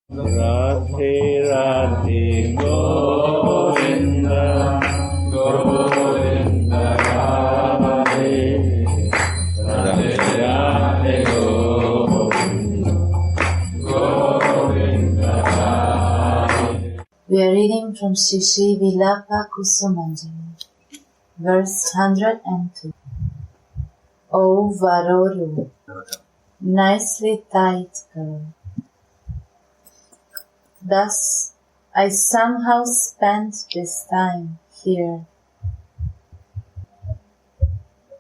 Radhe Radhe Govinda Govinda Radhe Radhe Radhe Govinda Govinda Radhe. We are reading from Shri Vilapa Kusumanjali, verse 102. O Varoru, nicely tied girl. Thus, I somehow spent this time here,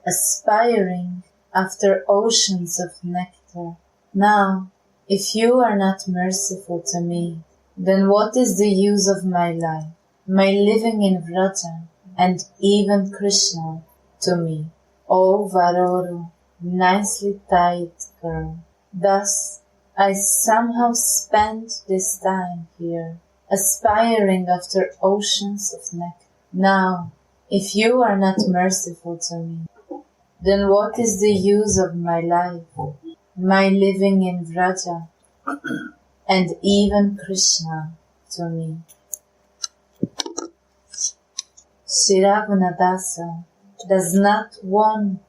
aspiring after oceans of nectar. Now, if you are not merciful to me, then what is the use of my life, my living in Vraja, and even Krishna to me? O Varoru, nicely tied girl. Thus, I somehow spent this time here, aspiring after oceans of nectar. Now, if you are not merciful to me, then what is the use of my life, my living in Vraja, and even Krishna to me? Sri Raghunatha does not want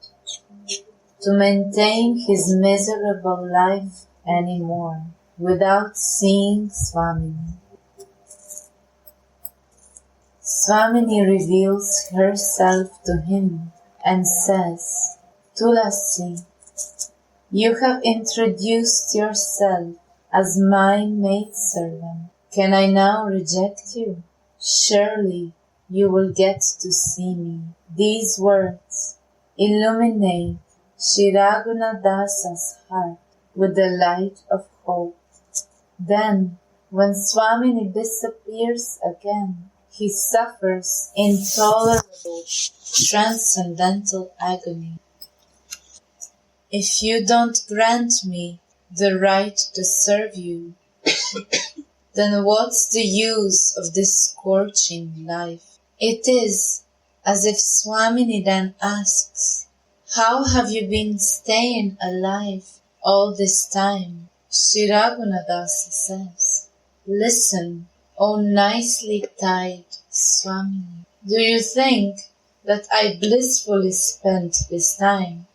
to maintain his miserable life anymore without seeing Swamini. Swamini reveals herself to him and says, Tulasi, you have introduced yourself as my maidservant. Can I now reject you? Surely you will get to see me. These words illuminate Sri Raghunatha's heart with the light of hope. Then, when Swamini disappears again, he suffers intolerable transcendental agony. If you don't grant me the right to serve you, then what's the use of this scorching life? It is as if Swamini then asks, how have you been staying alive all this time? Sri Raghunatha says, listen, O nicely tied Swamini. Do you think that I blissfully spent this time?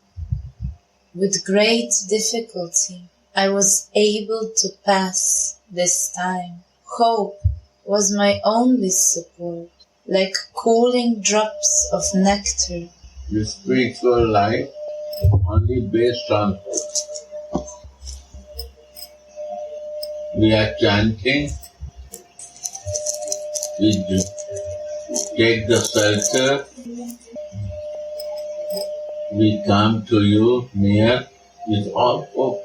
With great difficulty, I was able to pass this time. Hope was my only support, like cooling drops of nectar. The spiritual life only based on hope. We are chanting, we take the shelter, we come to you near with all hope.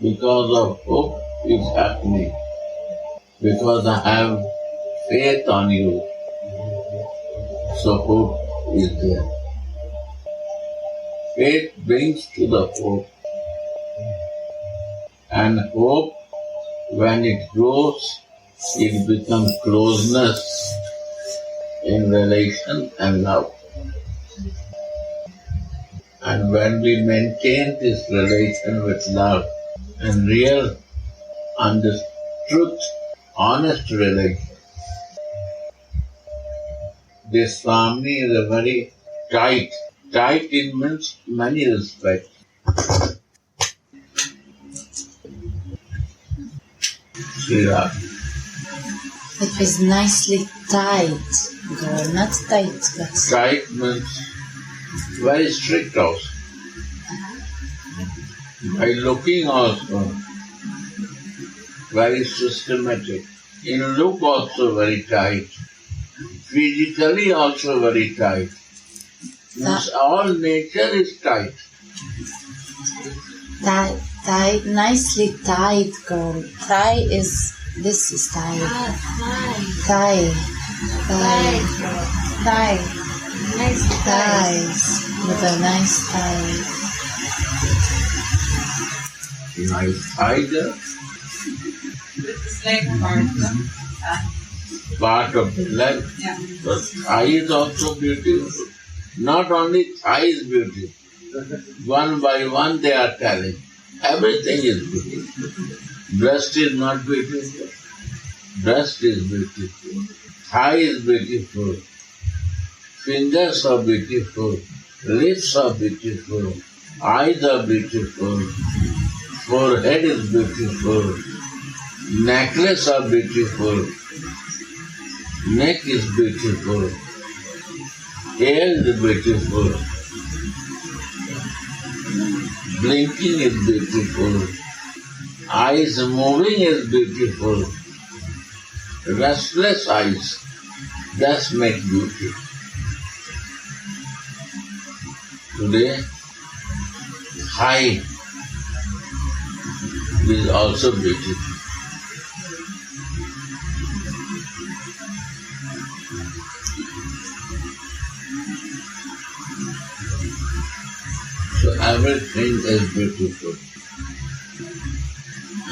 Because of hope is happening. Because I have faith on you. So hope is there. Faith brings to the hope. And hope, when it grows, it becomes closeness in relation and love. And when we maintain this relation with love and real, truth, honest relation, this Swami is a very tight in many respects. Sri Radha. It was nicely tied, girl, not tight, but... Tight means very strict also. By looking also, very systematic. In look also very tight. Physically also very tight. Means all nature is tight. Tied, nicely tied, girl. Tie is, this is tied. Tie. Nice ties. With a nice tie. Nice tiger. It's like part Of the leg. Yeah. But thigh is also beautiful. Not only thigh is beautiful. One by one they are telling. Everything is beautiful. Breast is not beautiful. Breast is beautiful. Thigh is beautiful. Fingers are beautiful. Lips are beautiful. Eyes are beautiful. Forehead is beautiful. Necklace are beautiful. Neck is beautiful. Hair is beautiful. Blinking is beautiful. Eyes moving is beautiful. Restless eyes, that's make beauty. Today, high is also beautiful. So everything is beautiful.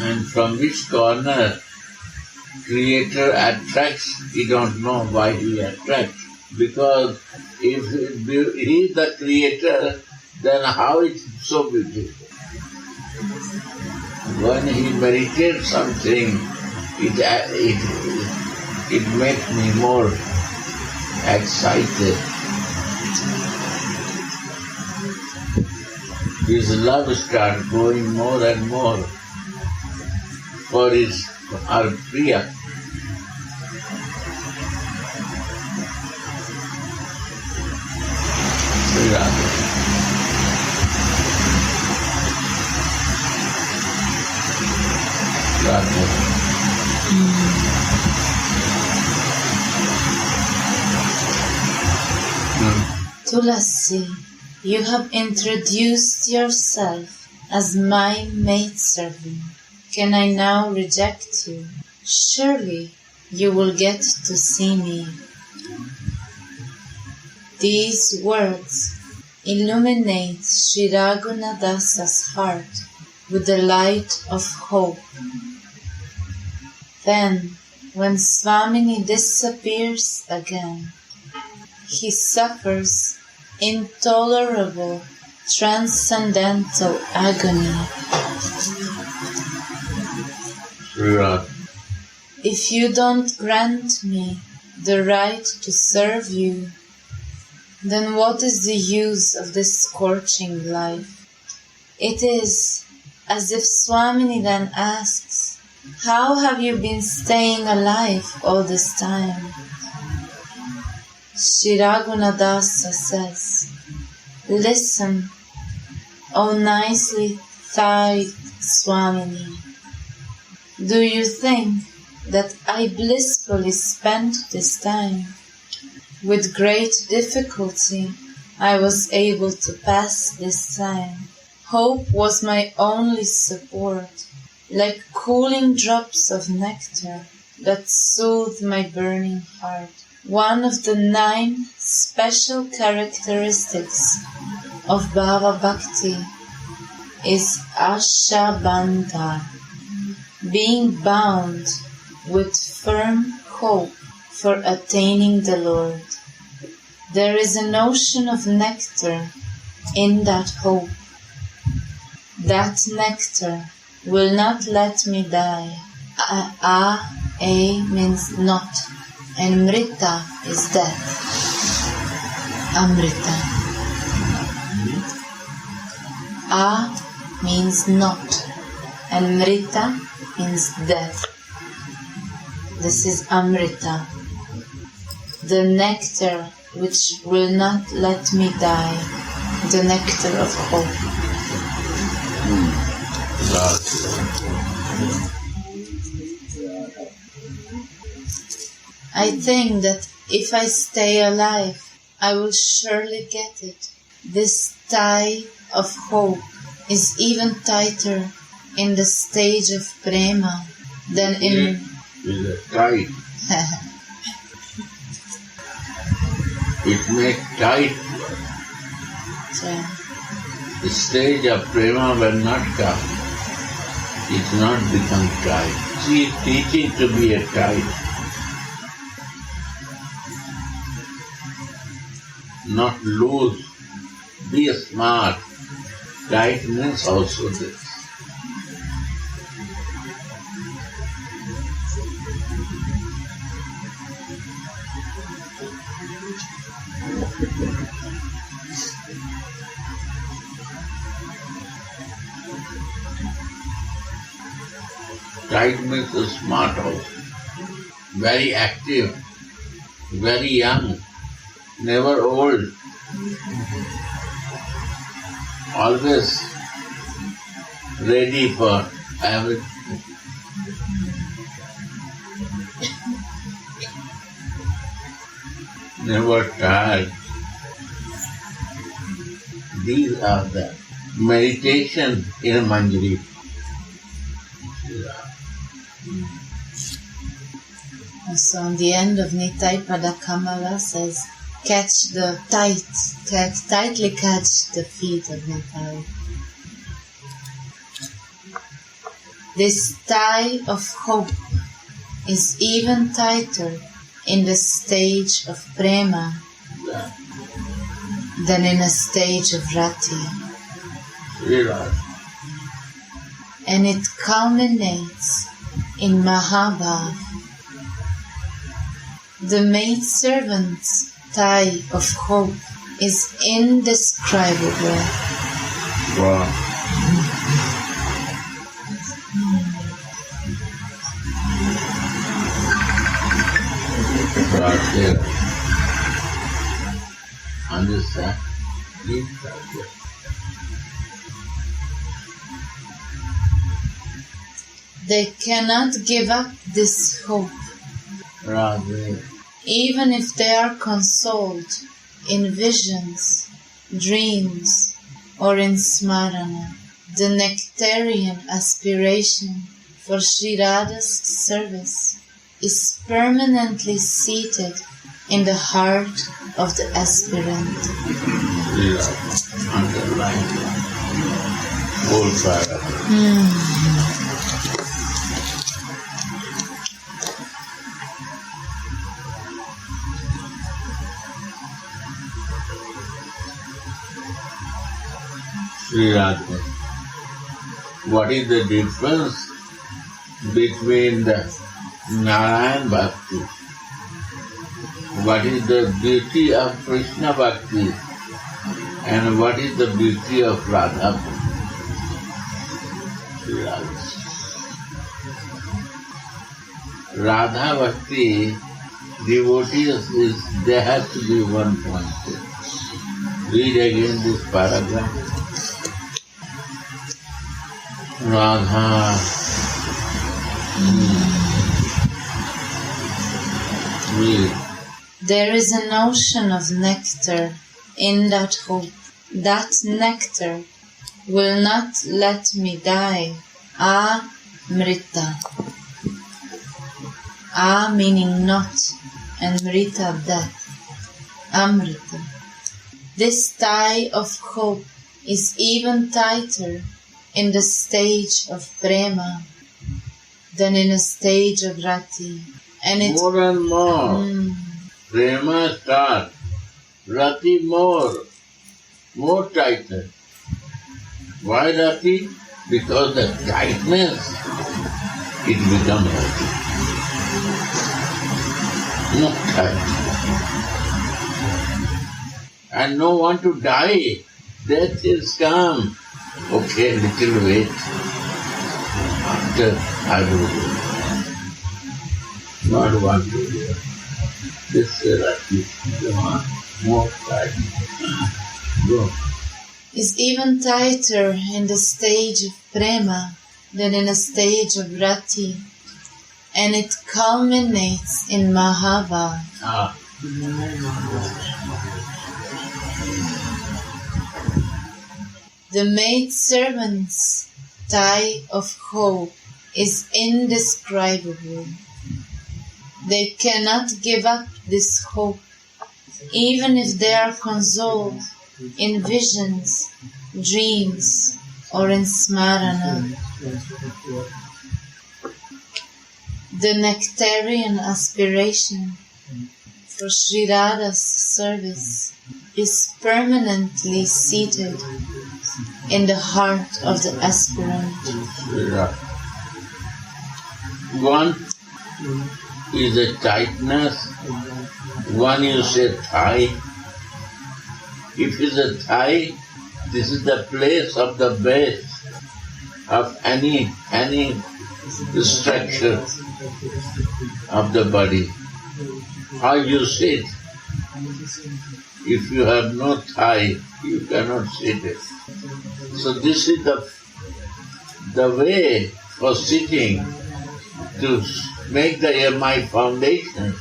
And from which corner Creator attracts, we don't know why he attracts. Because if he is the Creator, then how it's so beautiful? When he meditates something, it makes me more excited. His love starts growing more and more for our Priya. Sri Radha. Tulasi, you have introduced yourself as my maidservant. Can I now reject you? Surely you will get to see me. These words illuminate Sri Raghunadasa's heart with the light of hope. Then, when Swamini disappears again, he suffers intolerable transcendental agony. If you don't grant me the right to serve you, then what is the use of this scorching life? It is as if Swamini then asks, how have you been staying alive all this time? Sri Raghunadasa says, listen, O nicely thighed Swamini. Do you think that I blissfully spent this time? With great difficulty I was able to pass this time. Hope was my only support, like cooling drops of nectar that soothed my burning heart. One of the 9 special characteristics of Bhava Bhakti is Ashabandha, being bound with firm hope for attaining the Lord. There is an ocean of nectar in that hope. That nectar will not let me die. A means not, and Mrita is death. Amrita. A means not, and Mrita means death. This is Amrita, the nectar which will not let me die, the nectar of hope. I think that if I stay alive, I will surely get it. This tie of hope is even tighter in the stage of prema than in... Is a tie. It makes tight. The stage of prema will not come. It not become tight. She is teaching to be a tight. Not loose. Be smart. Tight means also this. Tight means smart also. Very active, very young, never old. Always ready for everything. Never tired. These are the meditation in Manjari. So on the end of Nitai Pada Kamala says, tightly catch the feet of Nitai. This tie of hope is even tighter in the stage of prema than in a stage of rati. And it culminates in Mahabhav. The maidservant's tie of hope is indescribable. Wow. Right there. Understand? Deep right there. They cannot give up this hope, Right there. even if they are consoled in visions, dreams, or in smarana. The nectarian aspiration for Sri Radha's service is permanently seated in the heart of the aspirant. Underline whole paragraph. Sri Radha. What is the difference between the Narayan Bhakti? What is the beauty of Krishna Bhakti? And what is the beauty of Radha? Sri Radha. Radha Bhakti, devotees, they have to be one point. Read again this paragraph. Radha. Read. There is an ocean of nectar in that hope. That nectar will not let me die. Amrita. A meaning not, and Mrita death. Amrita. This tie of hope is even tighter in the stage of prema than in a stage of rati. And it More and more. Prema starts. Rati more tighter. Why rati? Because the tightness, it becomes rati. Not tight. And no one to die. Death is come. Okay, little wait. After I will do. Not want to do. This rati, more tight. Go. is even tighter in the stage of prema than in a stage of rati, and it culminates in Mahabhav. The maidservant's tie of hope is indescribable. They cannot give up this hope, even if they are consoled in visions, dreams, or in smarana. The nectarian aspiration for Sri Radha's service is permanently seated in the heart of the aspirant. One is a tightness, one you say thigh. If it is a thigh, this is the place of the base of any the structure of the body. How you sit. If you have no thigh, you cannot sit it. So this is the way for sitting, to make my foundation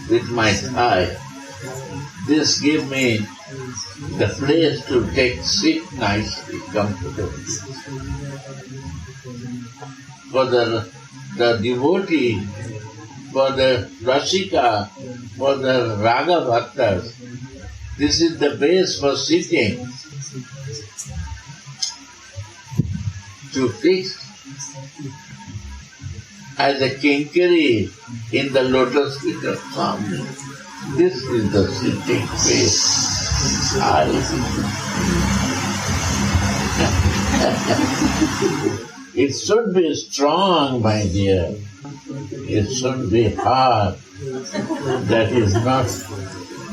with my thigh. This gives me the place to sit nicely, comfortably. For the devotee, for the Rasika, for the Raga Bhaktas, this is the base for sitting. To fix as a kinkari in the lotus feet of Swami. This is the sitting place. It should be strong, my dear. It should be hard. That is not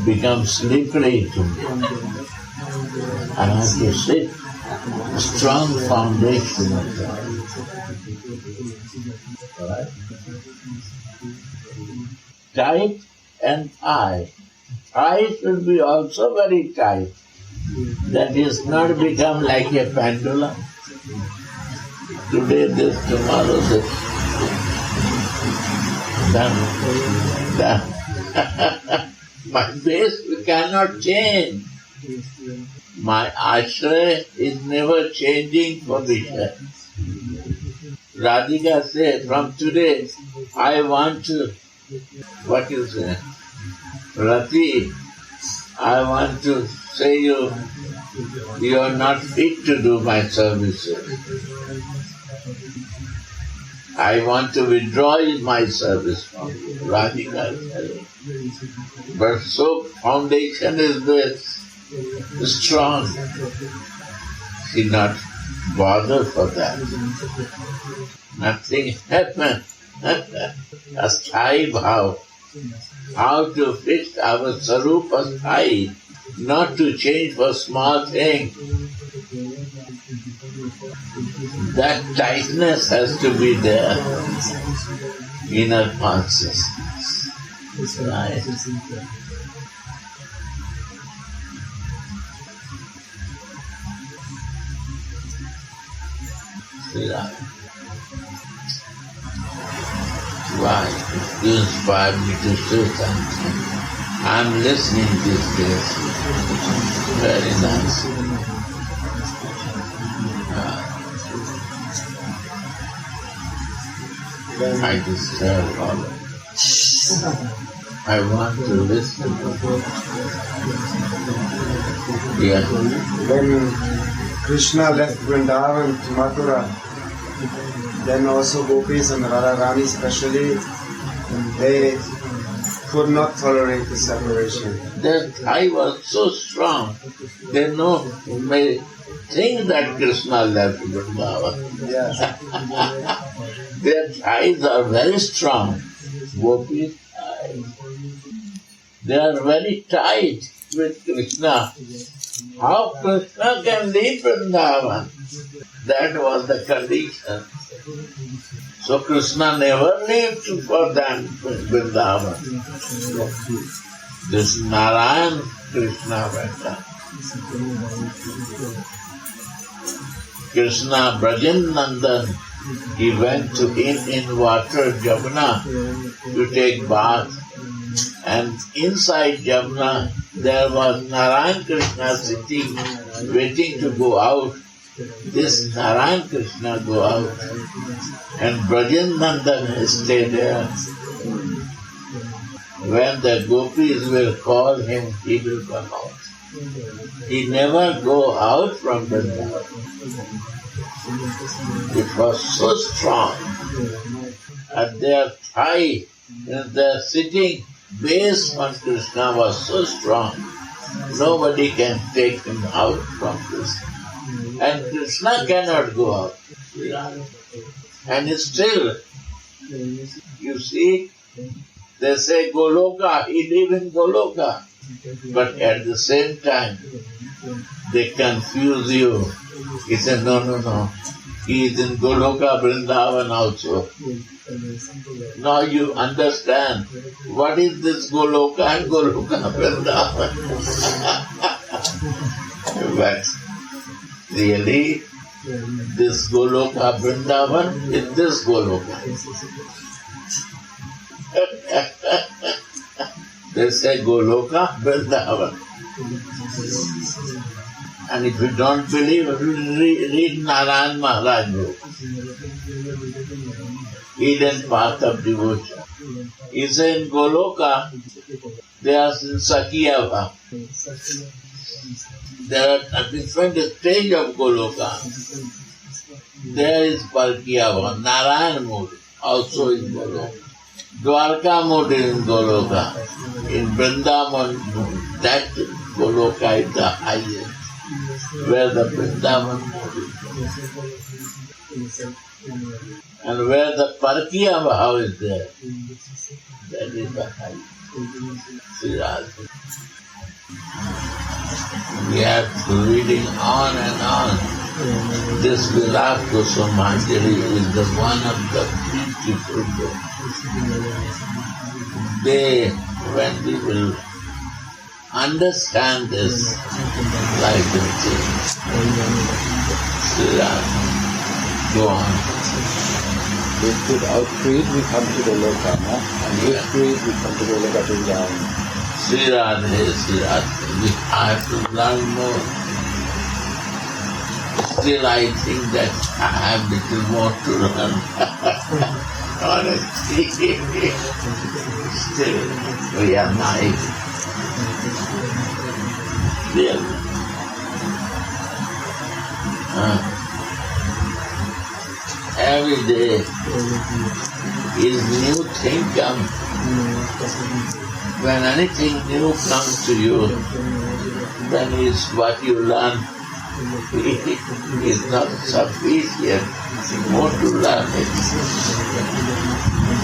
become slippery to me. I have to sit. Strong foundation of that. Right? Tight and high. High should be also very tight. That is not become like a pendulum. Today this, tomorrow this. Done. My base cannot change. My ashray is never changing for Vishnu. Radhika said, from today, I want to, what you say, Rati, I want to say you are not fit to do my services. I want to withdraw my service from you. Radhika said. But so foundation is this. Strong. She not bother for that. Nothing happened. A sthai bhav. How to fix our sarupa sthai, not to change for small thing. That tightness has to be there. Inner consciousness. Right. Why? You inspire me to say something. I'm listening these days. Very nice. I disturb all of it. I want to listen. Yeah. When Krishna left Vrindavan to Mathura, then also Gopis and Radharani especially, they could not tolerate the separation. Their thigh was so strong, they may think that Krishna left Vrindavan. Yes. Their thighs are very strong. Gopis' thighs. They are very tight with Krishna. How Krishna can leave Vrindavan? That was the condition. So Krishna never lived for them Vrindavan. This Narayan Krishna went on. Krishna Brajanandan, he went to in water Jamuna to take bath. And inside Jamuna there was Narayan Krishna sitting, waiting to go out. This Narayan Krishna go out. And Brajanandan stay there. When the gopis will call him, he will come out. He never go out from Vrindavan. It was so strong. And their thigh, their sitting base on Krishna was so strong. Nobody can take him out from this. And Krishna cannot go out. And still, you see, they say Goloka, he live in Goloka. But at the same time, they confuse you. He said, no. He is in Goloka Vrindavan also. Now you understand what is this Goloka and Goloka Vrindavan. But really, this Goloka Vrindavan is this Goloka. They say Goloka Vrindavan. And if you don't believe, read Narayan Maharaj book. Hidden Path of Devotion. He said in Goloka, there are Sakyava. There are different stages of Goloka. There is Parkyava, Narayan mood, also in Goloka. Dwarka mood is in Goloka. In Vrindavan, that Goloka is the highest, where the Vrindavan mood is. And where the Parkiya Bhav is there, that is the highest. We are reading on and on. This Vilapa Kusumanjali is the one of the beautiful books. When we will understand this, life will change. Go on. Without greed, we come to the Loka, no? And with greed, we come to the Loka Vrindavan. Sri Radhe, we have to learn more. Still, I think that I have little more to learn. Honestly, still, we are naive. Really. Every day is new thing come. When anything new comes to you, then is what you learn is not sufficient. More to learn it.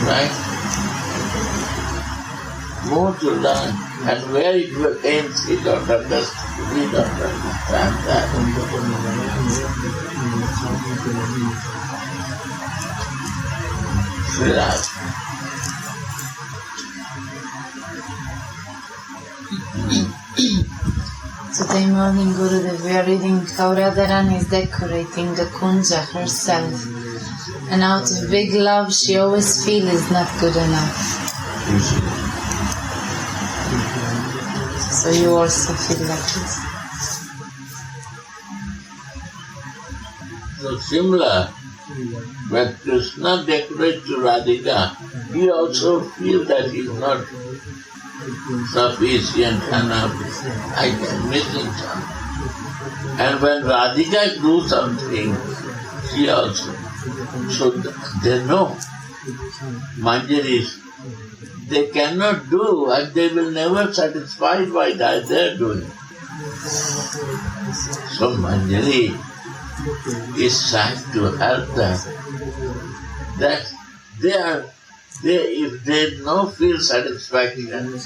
Right? More to learn. And where it ends, we don't understand. We don't understand that. Today morning, Gurudev, we are reading how Radharani is decorating the kunja herself. And out of big love, she always feels it's not good enough. So you also feel like this. So similar, when Krishna decorates to Radhika, he also feels that he is not sufficient enough. I am missing something. And when Radhika do something, she also. So they know. Manjaris, they cannot do and they will never satisfy by that they are doing. So Manjari is trying to help them. That if they no feel satisfaction,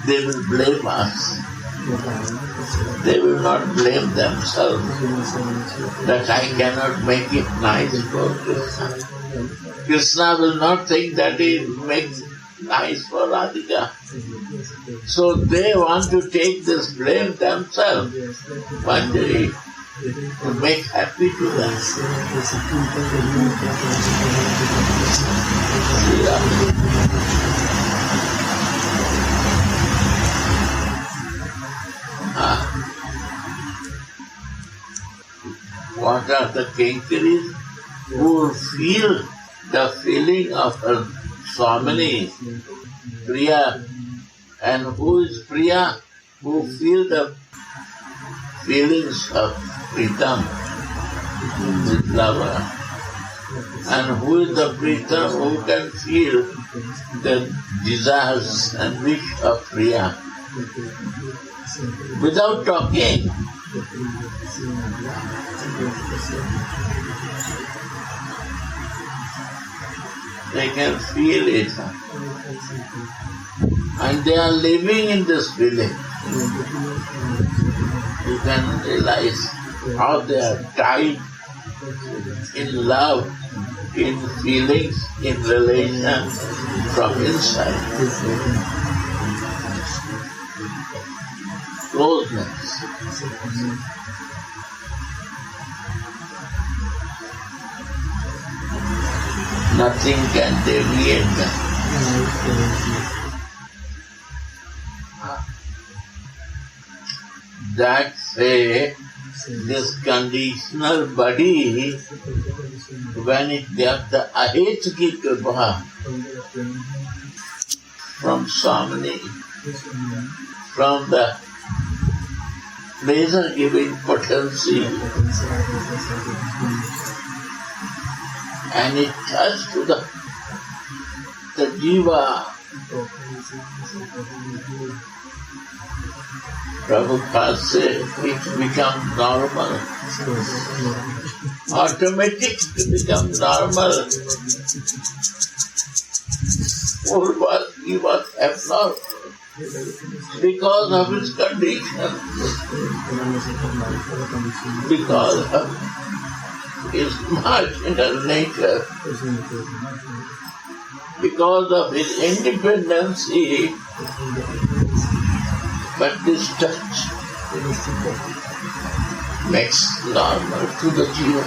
they will blame us. They will not blame themselves that I cannot make it nice for Krishna. Krishna will not think that he makes nice for Radhika. So they want to take this blame themselves. Manjari, to make happy to them. What are the kinkaris who feel the feeling of her Swamini, Priya, and who is Priya, who feel the feelings of Pritam, with lover, and who is the Pritam who can feel the desires and wish of Priya without talking. They can feel it. And they are living in this feeling. You can realize how they are tied in love, in feelings, in relation from inside. Closeness. Nothing can deviate them. That say, this conditional body, when it gets the ahetaki kripa from Swamini, from the pleasure-giving potency, and it touches to the jiva. Prabhupada said it becomes normal. Automatic to become normal. He was abnormal because of his condition, because of his marginal nature, because of his independency. But this touch makes normal to the jiva.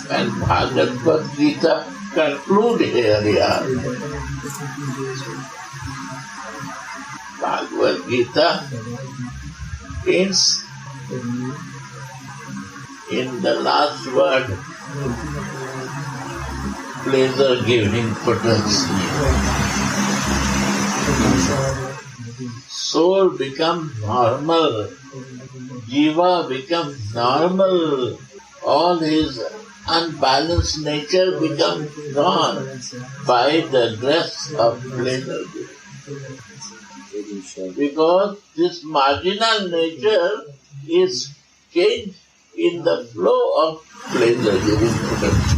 And Bhagavad Gita conclude here. Bhagavad Gita ends in the last word, pleasure-giving potency. Soul becomes normal, jiva becomes normal, all his unbalanced nature becomes gone by the grace of pleasure. Because this marginal nature is changed in the flow of pleasure-giving potency.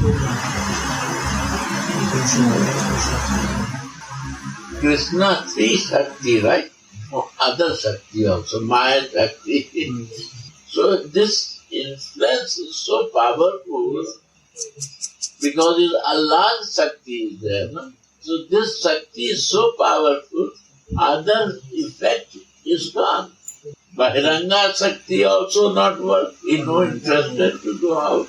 Krishna, three Shakti, right? Oh, other Shakti also, Maya Shakti. So this influence is so powerful because Allah's Shakti is there. No? So this Shakti is so powerful, other effect is gone. Bahiranga Shakti also not work, he no interested to go out.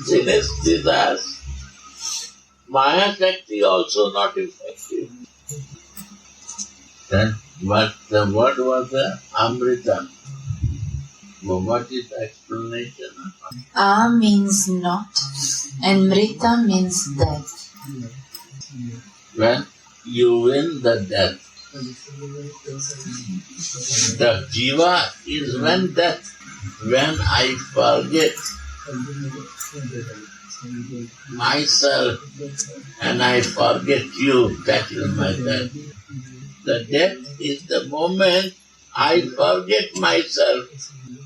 Sinners desires. Maya Shakti also not effective. Then what the word was the Amrita. Well, what is the explanation? A means not, and Mrita means death. When you win the death. The jiva is when death. When I forget myself and I forget you, that is my death. The death is the moment I forget myself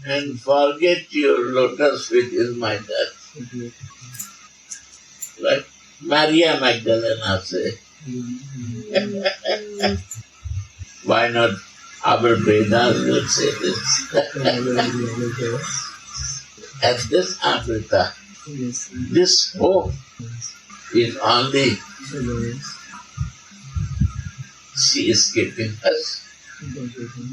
and forget your lotus feet is my death. Like Maria Magdalena say. Why not our Vedas will say this? And this Amrita, this hope is only she is keeping us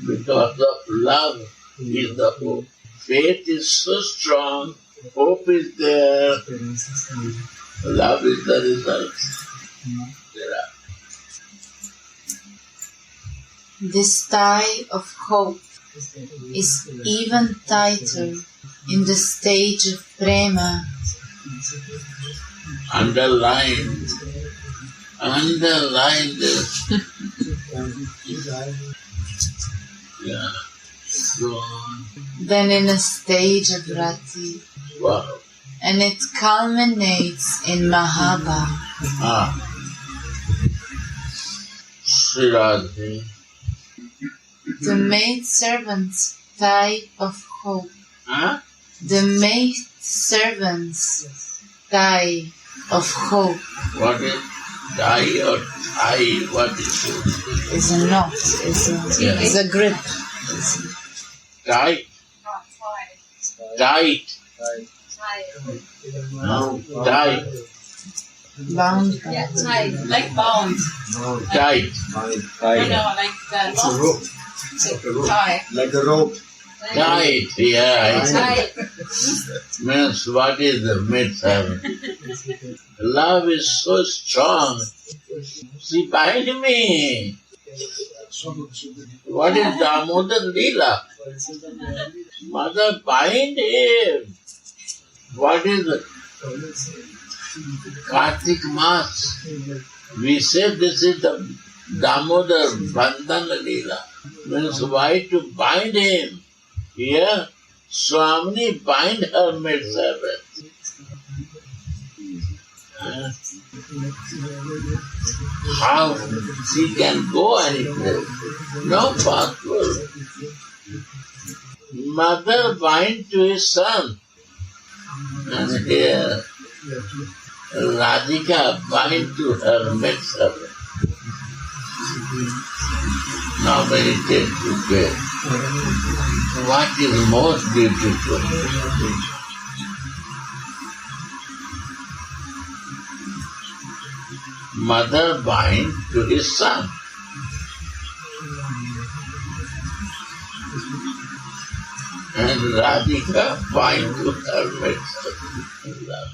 because of love is the hope. Faith is so strong, hope is there, love is the result. This tie of hope is even tighter in the stage of prema. Underline this. Yeah. Go on. Then in a stage of rati. Wow. And it culminates in Mahaba. Sri Radhe. The maidservant's tie of hope. The maidservant's tie of hope. What is tie or tie? What is it? Is a knot, is a grip. Tight. Tight. No, tight. Bound. Yeah, tight, like bound. Tight. I know, like that. It's a rope. Tight. Like a rope. Tight. Yeah. Tight. Means what is the mitzvah? Love is so strong. See, bind me. What is Damodar Leela? Mother, bind him. What is Kartik Mass? We say this is the Damodar Bandhana Leela. Means why to bind him? Here, Swamini bind her maidservant. How she can go anywhere? No possible. Mother bind to his son. And here, Radhika bind to her maidservant. Now meditate together. What is most beautiful? Mother bind to his son. And Radhika bind to her maidservant.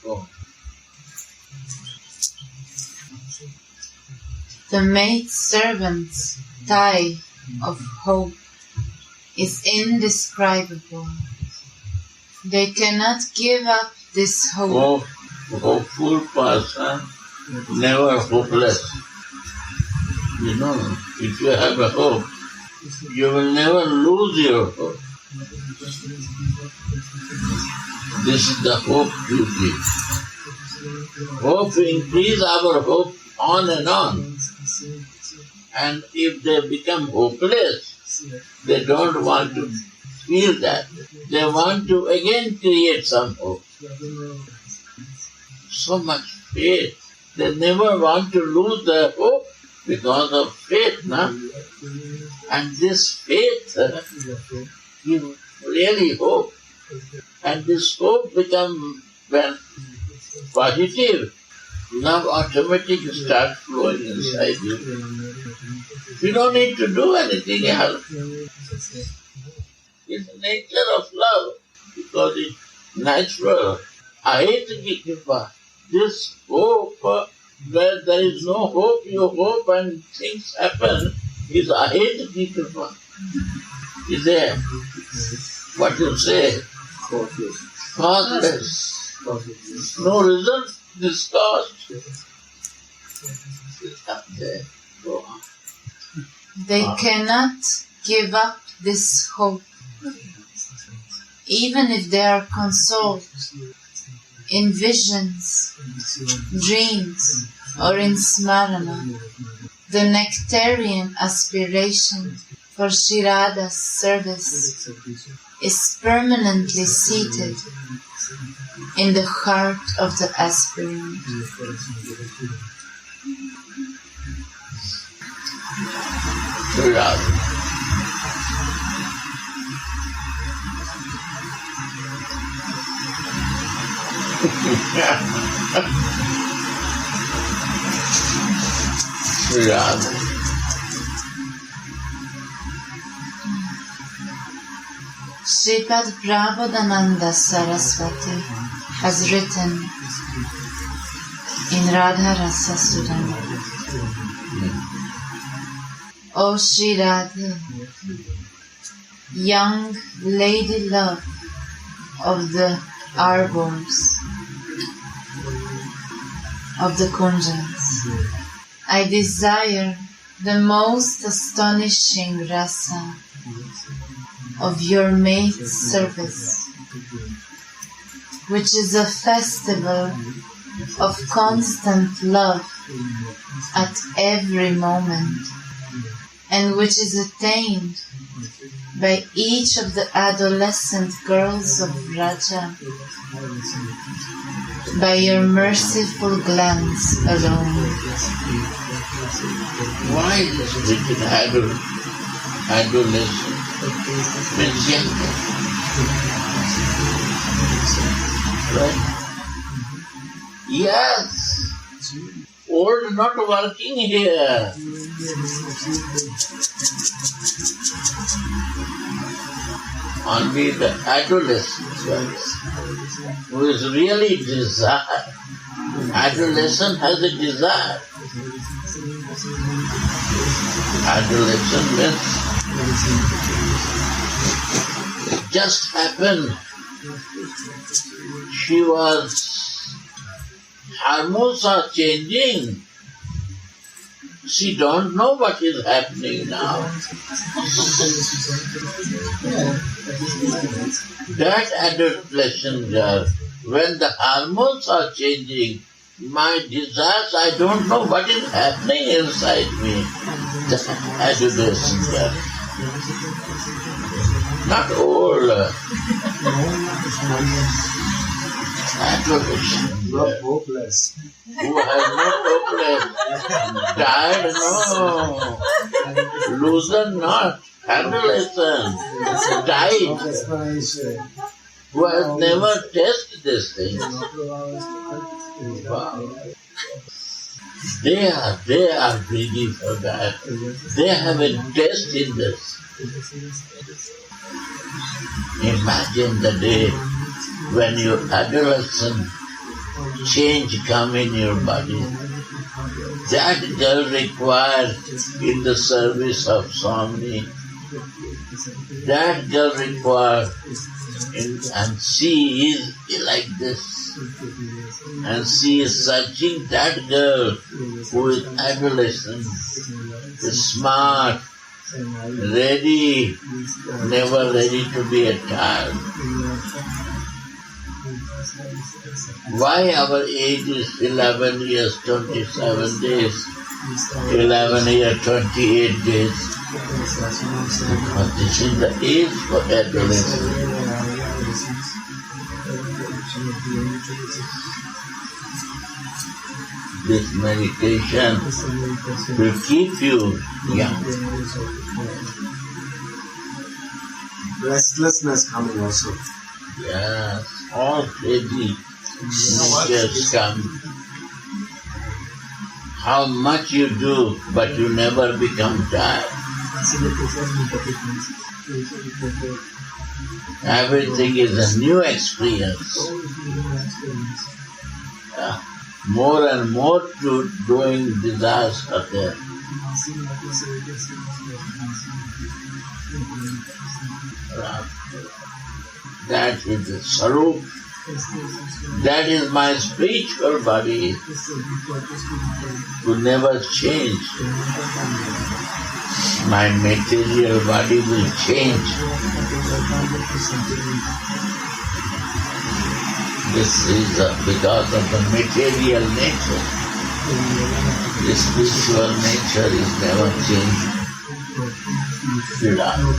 Oh. The maidservant's tie of hope is indescribable. They cannot give up this hope. Hopeful person, never hopeless. You know, if you have a hope, you will never lose your hope. This is the hope you give. Hope increase our hope on and on. And if they become hopeless, they don't want to feel that. They want to again create some hope. So much faith. They never want to lose their hope because of faith, no? And this faith gives really hope. And this hope becomes positive. Love automatically starts flowing inside you. You don't need to do anything else. It's the nature of love because it's natural. I hate to give you this hope where there is no hope, you hope and things happen is I hate to give you is there. What you say? Causeless. No result discussed. Go on. They cannot give up this hope, even if they are consoled in visions, dreams, or in smarana. The nectarian aspiration for Shri Radha's service is permanently seated in the heart of the aspirant. Shri Radha. Shri Radha. Sripad Prabodhananda Saraswati has written in Radha Rasa Sudana, O Shri Radha, young lady love of the arbors, of the kunjas, I desire the most astonishing rasa of your maid's service, which is a festival of constant love at every moment, and which is attained by each of the adolescent girls of Raja by your merciful glance alone. Why is it written adult? adolescent means younger. Right? Yes. Old not working here. Only the adolescent works, who is really desire. Adolescent has a desire. Adolescent means it just happened. Hormones are changing. She don't know what is happening now. That adolescent girl, when the hormones are changing, my desires, I don't know what is happening inside me. The adolescent girl. Not old. Adolescent. Not hopeless. Who has no hopeless. Tired, no. Loser, not. Adolescent. Tired. Who has never tasted this thing. Wow. They are greedy for that. They have a taste in this. Imagine the day when your adolescent change come in your body. That girl required in the service of Swami. That girl required and she is like this. And she is searching that girl who is adolescent, is smart, ready, never ready to be a child. Why our age is 11 years, 27 days, 11 years, 28 days? Because this is the age for adolescence. This meditation will keep you young. Restlessness coming also. Yes, all crazy natures come. How much you do, but you never become tired. Everything is a new experience. More and more to doing desires are there. That is the Sarup. That is my spiritual body. Will never change. My material body will change. This is because of the material nature. The spiritual nature is never changed. Vilapa.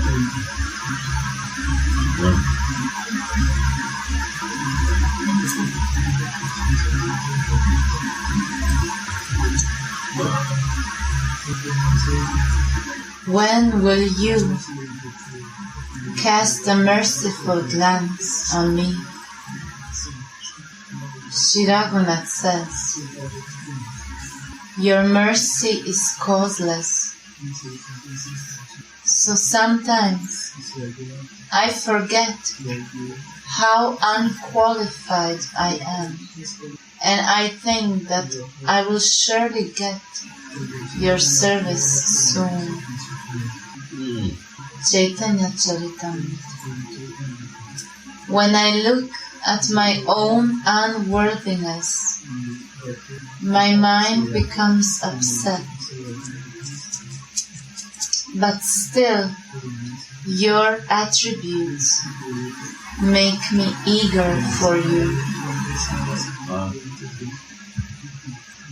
When will you cast a merciful glance on me? Sri Raghunath says, your mercy is causeless. So sometimes I forget how unqualified I am, and I think that I will surely get your service soon. Chaitanya Charitamrita. When I look at my own unworthiness, my mind becomes upset. But still, your attributes make me eager for you.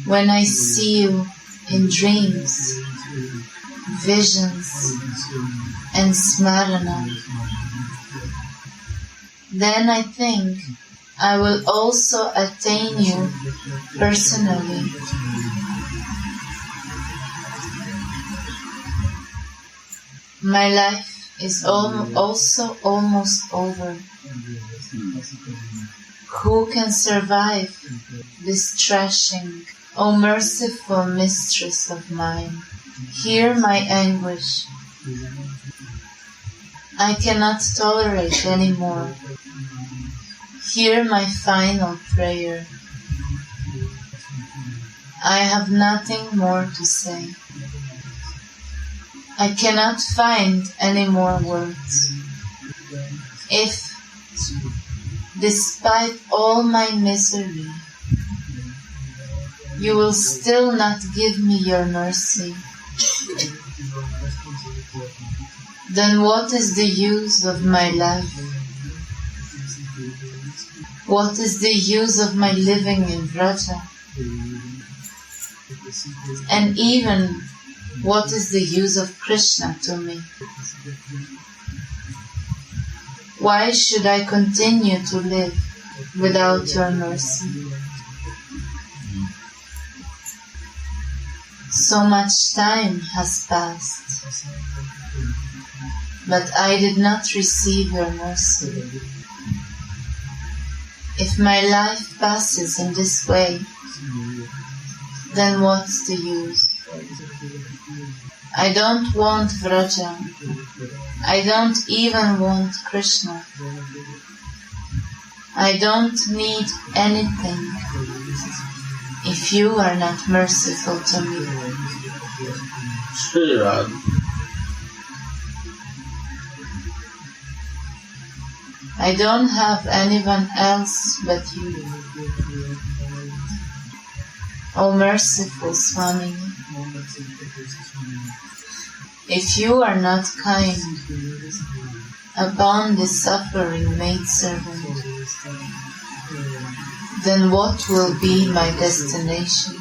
When I see you in dreams, visions, and smarana, then I think I will also attain you personally. My life is also almost over. Who can survive this thrashing? O merciful mistress of mine, hear my anguish. I cannot tolerate any more. Hear my final prayer. I have nothing more to say. I cannot find any more words. If, despite all my misery, you will still not give me your mercy, then what is the use of my life? What is the use of my living in Vraja? And even, what is the use of Krishna to me? Why should I continue to live without your mercy? So much time has passed, but I did not receive your mercy. If my life passes in this way, then what's the use? I don't want Vraja. I don't even want Krishna. I don't need anything if you are not merciful to me. Sri Radha. I don't have anyone else but you. O merciful Swami, if you are not kind upon this suffering maidservant, then what will be my destination?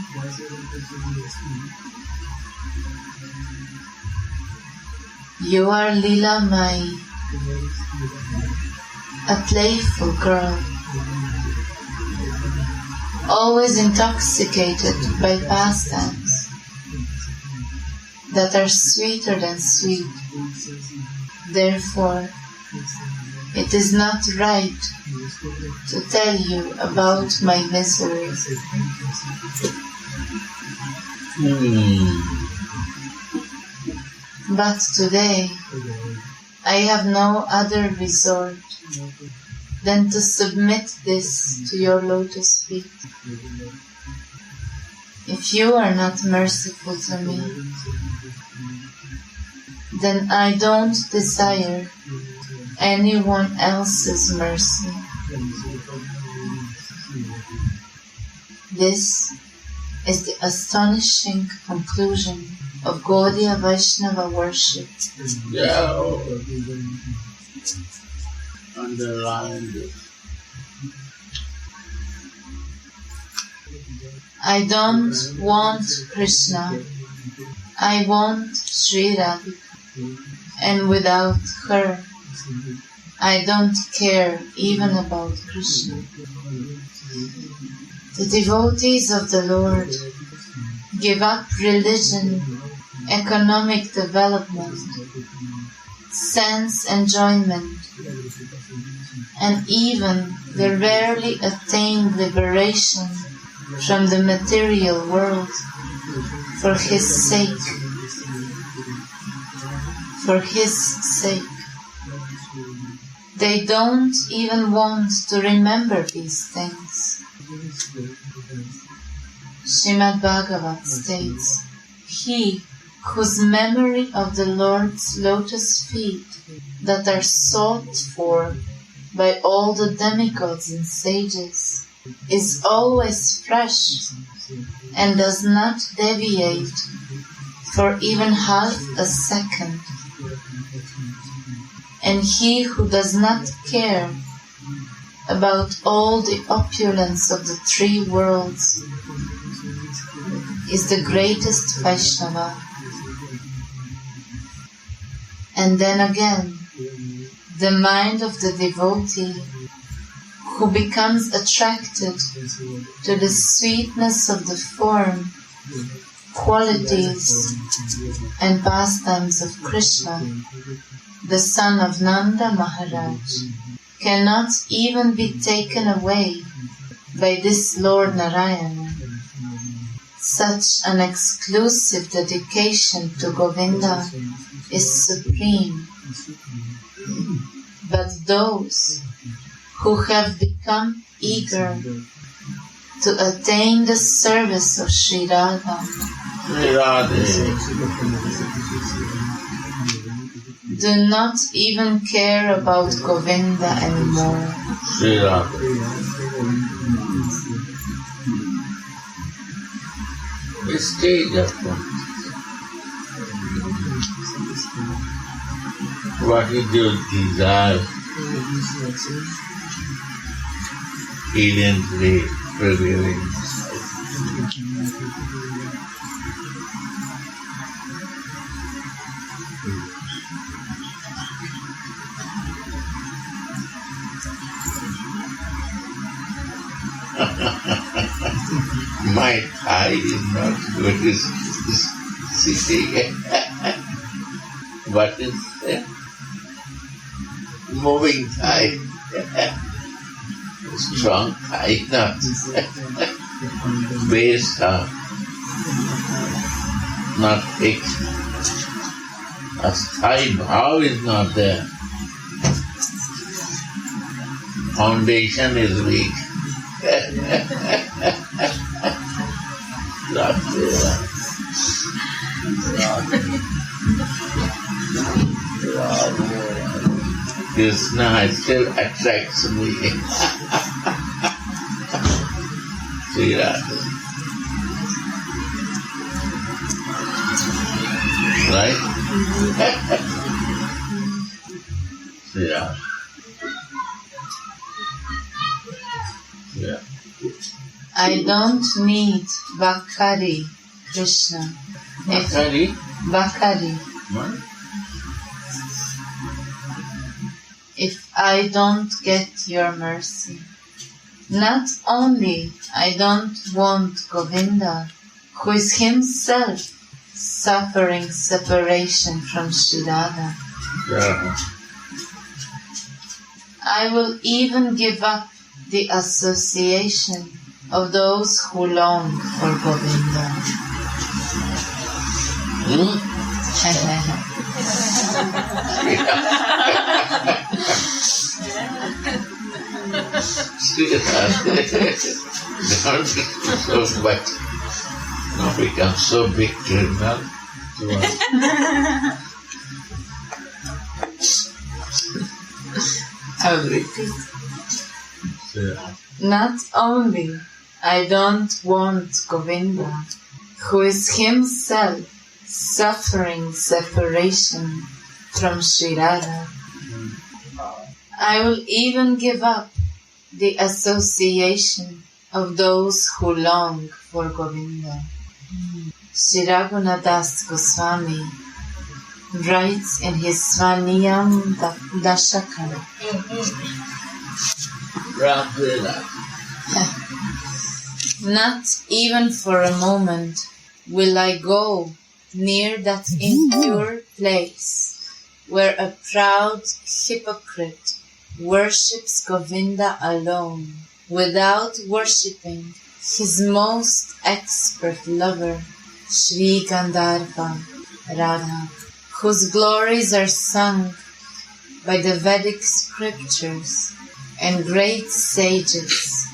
You are Lila Mai, a playful girl, always intoxicated by pastimes that are sweeter than sweet. Therefore, it is not right to tell you about my misery. But today, I have no other resort than to submit this to your lotus feet. If you are not merciful to me, then I don't desire anyone else's mercy. This is the astonishing conclusion of Gaudiya Vaishnava worship. Yeah. Underline this. I don't want Krishna. I want Sri Radhika. And without her, I don't care even about Krishna. The devotees of the Lord give up religion, economic development, sense enjoyment, and even the rarely attained liberation from the material world for His sake. For His sake. They don't even want to remember these things. Srimad Bhagavat states, he whose memory of the Lord's lotus feet that are sought for by all the demigods and sages is always fresh and does not deviate for even half a second. And he who does not care about all the opulence of the three worlds is the greatest Vaishnava. And then again, the mind of the devotee who becomes attracted to the sweetness of the form qualities and pastimes of Krishna, the son of Nanda Maharaj, cannot even be taken away by this Lord Narayana. Such an exclusive dedication to Govinda is supreme. But those who have become eager to attain the service of Sri Radha do not even care about Govinda anymore. A stage of one. What is your desire? Evidently prevailing. My thigh is not good is sitting. What is moving thigh? Strong thigh, not base not fixed. A thigh bhav is not there. Foundation is weak. Not there. Krishna still attracts me. Sri Radha. Right? Sri Radha. Yeah. I don't need Bakari, Krishna. Bakari? Bakari. What? If I don't get your mercy. Not only I don't want Govinda, who is himself suffering separation from Sri Radha. Yeah. I will even give up the association of those who long for Govinda. Don't so much. Now become so big criminal. I will repeat. Not only I don't want Govinda, who is himself suffering separation from Sri Radha, I will even give up the association of those who long for Govinda. Sri Raghunadas Goswami writes in his Svaniyam Dashakam, not even for a moment will I go near that impure place where a proud hypocrite worships Govinda alone, without worshipping his most expert lover, Sri Gandharva Radha, whose glories are sung by the Vedic scriptures and great sages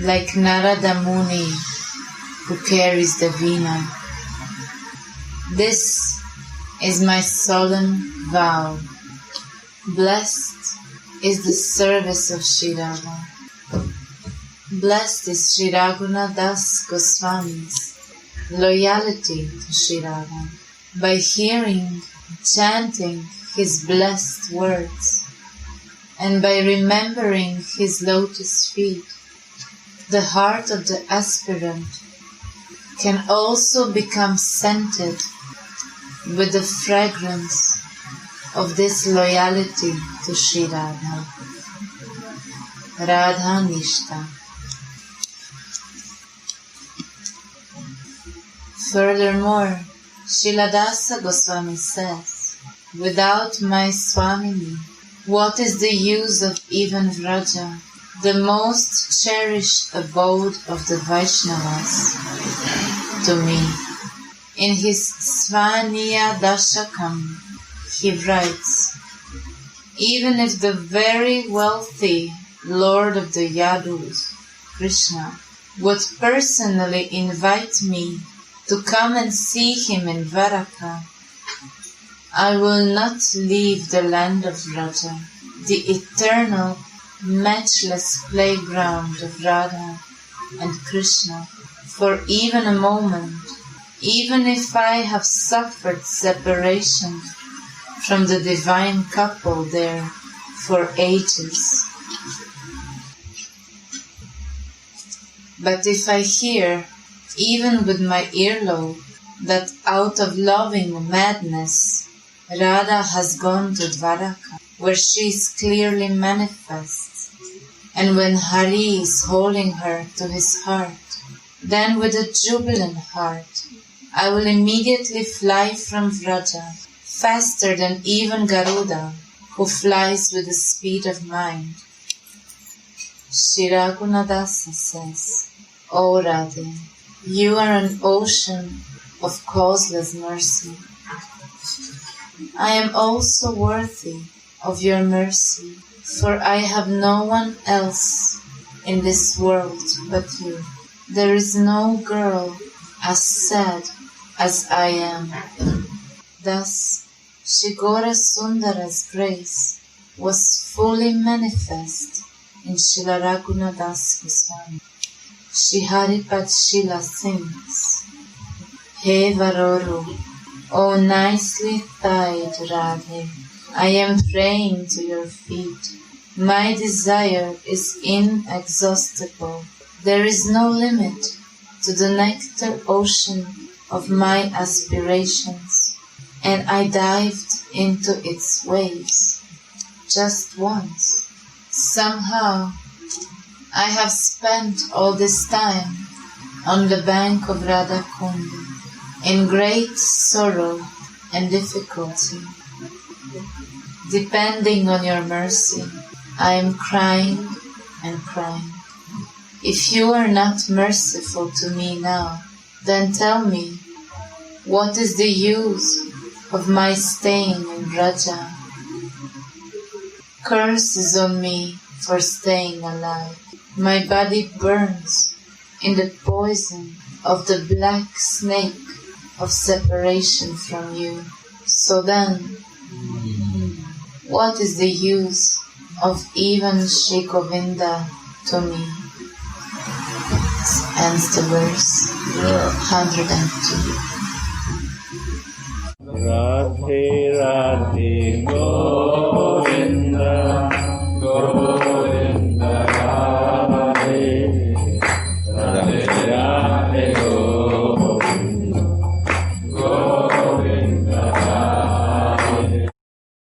like Narada Muni, who carries the Veena. This is my solemn vow. Blessed is the service of Sri Radha. Blessed is Sri Raghunadas Goswami's loyalty to Sri Radha by hearing, chanting his blessed words, and by remembering his lotus feet. The heart of the aspirant can also become scented with the fragrance of this loyalty to Sri Radha. Radha Nishta. Furthermore, Srila Dasa Goswami says, without my Swamini, what is the use of even Vraja, the most cherished abode of the Vaishnavas, to me? In his Svaniya Dashakam, he writes, even if the very wealthy Lord of the Yadus, Krishna, would personally invite me to come and see him in Dwaraka, I will not leave the land of Vraja, the eternal, matchless playground of Radha and Krishna, for even a moment, even if I have suffered separation from the divine couple there for ages. But if I hear, even with my earlobe, that out of loving madness, Radha has gone to Dwaraka, where she is clearly manifest, and when Hari is holding her to his heart, then with a jubilant heart, I will immediately fly from Vraja, faster than even Garuda, who flies with the speed of mind. Shri Raghunadasa says, O Radhe, you are an ocean of causeless mercy. I am also worthy of your mercy, for I have no one else in this world but you. There is no girl as sad as I am. Thus, Shri Gaura Sundara's grace was fully manifest in Srila Raghunadas Goswami. Shri Haripad Shila sings, He Varoro, O nicely tied Radhe, I am praying to your feet. My desire is inexhaustible. There is no limit to the nectar ocean of my aspirations, and I dived into its waves just once. Somehow, I have spent all this time on the bank of Radha Kundi in great sorrow and difficulty. Depending on your mercy, I am crying and crying. If you are not merciful to me now, then tell me, what is the use of my staying in Raja? Curses on me for staying alive. My body burns in the poison of the black snake of separation from you. So then, what is the use of even Shri Govinda to me? Ends the verse 102. Radhe Radhe Go